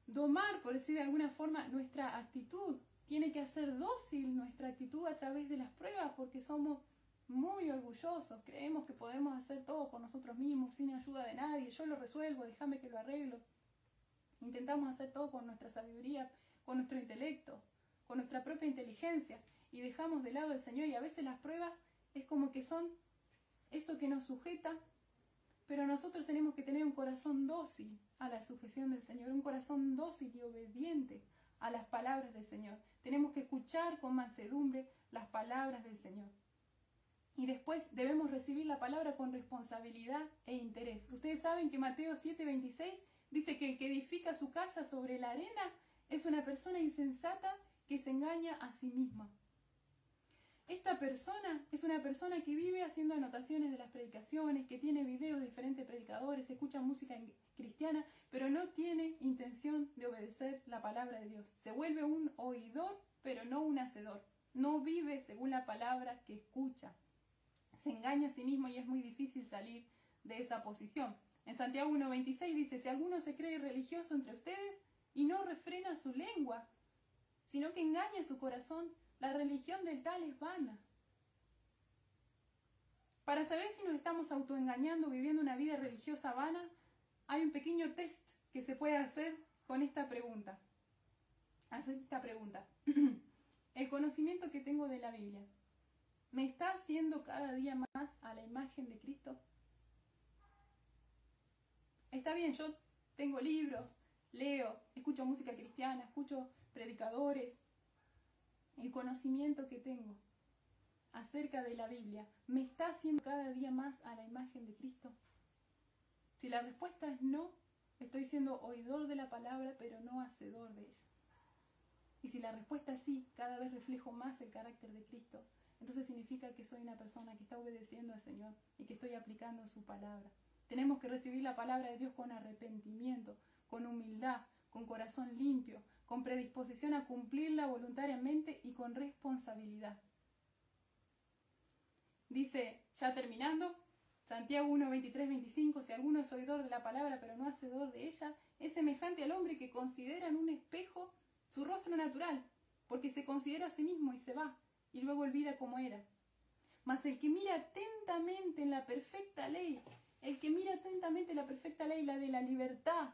domar, por decir de alguna forma, nuestra actitud. Tiene que hacer dócil nuestra actitud a través de las pruebas, porque somos muy orgullosos. Creemos que podemos hacer todo por nosotros mismos, sin ayuda de nadie. Yo lo resuelvo, déjame que lo arreglo. Intentamos hacer todo con nuestra sabiduría, con nuestro intelecto, con nuestra propia inteligencia, y dejamos de lado al Señor. Y a veces las pruebas es como que son eso que nos sujeta, pero nosotros tenemos que tener un corazón dócil a la sujeción del Señor, un corazón dócil y obediente a las palabras del Señor. Tenemos que escuchar con mansedumbre las palabras del Señor. Y después debemos recibir la palabra con responsabilidad e interés. Ustedes saben que Mateo 7:26 dice que el que edifica su casa sobre la arena es una persona insensata que se engaña a sí misma. Esta persona es una persona que vive haciendo anotaciones de las predicaciones, que tiene videos de diferentes predicadores, escucha música cristiana, pero no tiene intención de obedecer la palabra de Dios. Se vuelve un oidor, pero no un hacedor. No vive según la palabra que escucha. Se engaña a sí mismo y es muy difícil salir de esa posición. En Santiago 1:26 dice, si alguno se cree religioso entre ustedes y no refrena su lengua, sino que engaña su corazón, la religión del tal es vana. Para saber si nos estamos autoengañando viviendo una vida religiosa vana, hay un pequeño test que se puede hacer con esta pregunta. Hacer esta pregunta. El conocimiento que tengo de la Biblia, ¿me está haciendo cada día más a la imagen de Cristo? Está bien, yo tengo libros, leo, escucho música cristiana, escucho predicadores. El conocimiento que tengo acerca de la Biblia, ¿me está haciendo cada día más a la imagen de Cristo? Si la respuesta es no, estoy siendo oidor de la palabra, pero no hacedor de ella. Y si la respuesta es sí, cada vez reflejo más el carácter de Cristo, entonces significa que soy una persona que está obedeciendo al Señor y que estoy aplicando su palabra. Tenemos que recibir la palabra de Dios con arrepentimiento, con humildad, con corazón limpio, con predisposición a cumplirla voluntariamente y con responsabilidad. Dice, ya terminando, Santiago 1:23-25, si alguno es oidor de la palabra pero no hacedor de ella, es semejante al hombre que considera en un espejo su rostro natural, porque se considera a sí mismo y se va, y luego olvida cómo era. Mas el que mira atentamente en la perfecta ley, la de la libertad,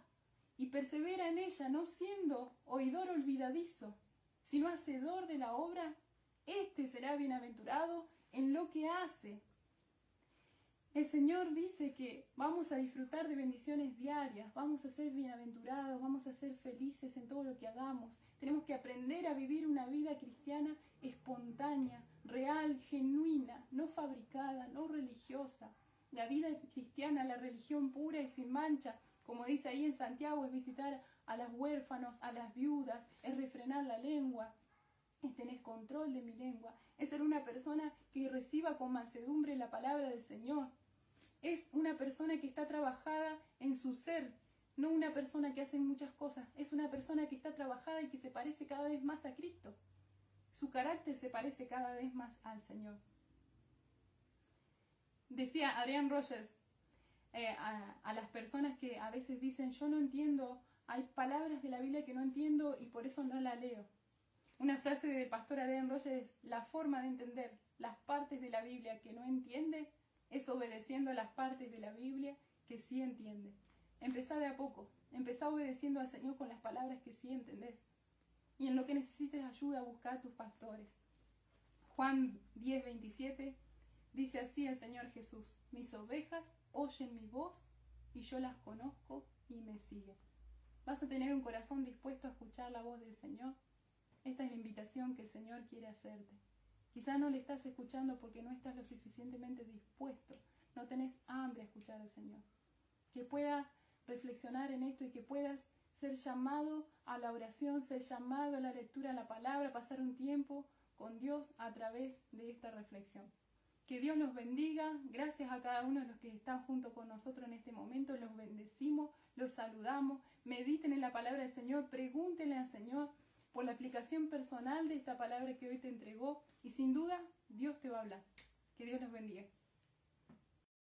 y persevera en ella, no siendo oidor olvidadizo, sino hacedor de la obra, éste será bienaventurado en lo que hace. El Señor dice que vamos a disfrutar de bendiciones diarias, vamos a ser bienaventurados, vamos a ser felices en todo lo que hagamos. Tenemos que aprender a vivir una vida cristiana espontánea, real, genuina, no fabricada, no religiosa. La vida cristiana, la religión pura y sin mancha, como dice ahí en Santiago, es visitar a los huérfanos, a las viudas, es refrenar la lengua, es tener control de mi lengua, es ser una persona que reciba con mansedumbre la palabra del Señor. Es una persona que está trabajada en su ser, no una persona que hace muchas cosas, es una persona que está trabajada y que se parece cada vez más a Cristo. Su carácter se parece cada vez más al Señor. Decía Adrian Rogers, a las personas que a veces dicen, yo no entiendo, hay palabras de la Biblia que no entiendo y por eso no la leo. Una frase de pastor Adrian Rogers es, la forma de entender las partes de la Biblia que no entiende es obedeciendo a las partes de la Biblia que sí entiende. Empezá de a poco, empezá obedeciendo al Señor con las palabras que sí entendés. Y en lo que necesites ayuda, busca a tus pastores. Juan 10:27 dice así el Señor Jesús, mis ovejas oyen mi voz y yo las conozco y me siguen. ¿Vas a tener un corazón dispuesto a escuchar la voz del Señor? Esta es la invitación que el Señor quiere hacerte. Quizás no le estás escuchando porque no estás lo suficientemente dispuesto, no tenés hambre a escuchar al Señor. Que puedas reflexionar en esto y que puedas ser llamado a la oración, ser llamado a la lectura de la palabra, pasar un tiempo con Dios a través de esta reflexión. Que Dios los bendiga. Gracias a cada uno de los que están junto con nosotros en este momento. Los bendecimos, los saludamos. Mediten en la palabra del Señor. Pregúntenle al Señor por la aplicación personal de esta palabra que hoy te entregó. Y sin duda, Dios te va a hablar. Que Dios los bendiga.